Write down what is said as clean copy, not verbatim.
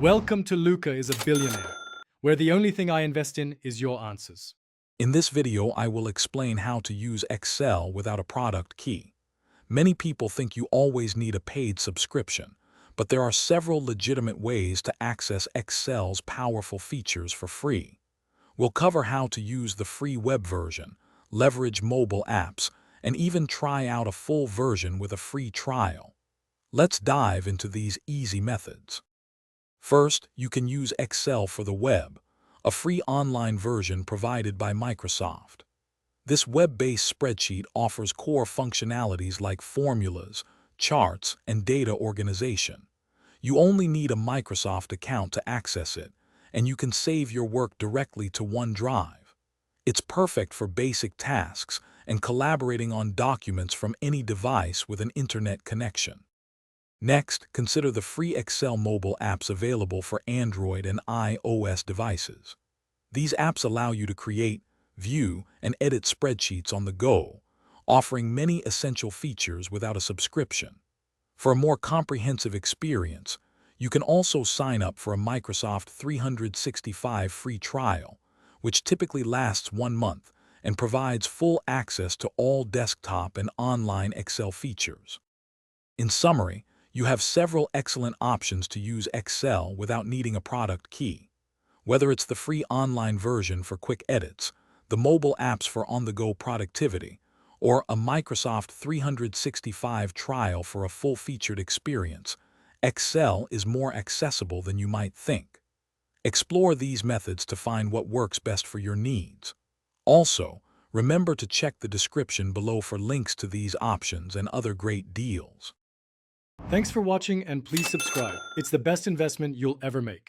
Welcome to Luca is a Billionaire, where the only thing I invest in is your answers. In this video, I will explain how to use Excel without a product key. Many people think you always need a paid subscription, but there are several legitimate ways to access Excel's powerful features for free. We'll cover how to use the free web version, leverage mobile apps, and even try out a full version with a free trial. Let's dive into these easy methods. First, you can use Excel for the web, a free online version provided by Microsoft. This web-based spreadsheet offers core functionalities like formulas, charts, and data organization. You only need a Microsoft account to access it, and you can save your work directly to OneDrive. It's perfect for basic tasks and collaborating on documents from any device with an internet connection. Next, consider the free Excel mobile apps available for Android and iOS devices. These apps allow you to create, view, and edit spreadsheets on the go, offering many essential features without a subscription. For a more comprehensive experience, you can also sign up for a Microsoft 365 free trial, which typically lasts 1 month and provides full access to all desktop and online Excel features. In summary, you have several excellent options to use Excel without needing a product key. Whether it's the free online version for quick edits, the mobile apps for on-the-go productivity, or a Microsoft 365 trial for a full-featured experience, Excel is more accessible than you might think. Explore these methods to find what works best for your needs. Also, remember to check the description below for links to these options and other great deals. Thanks for watching and please subscribe. It's the best investment you'll ever make.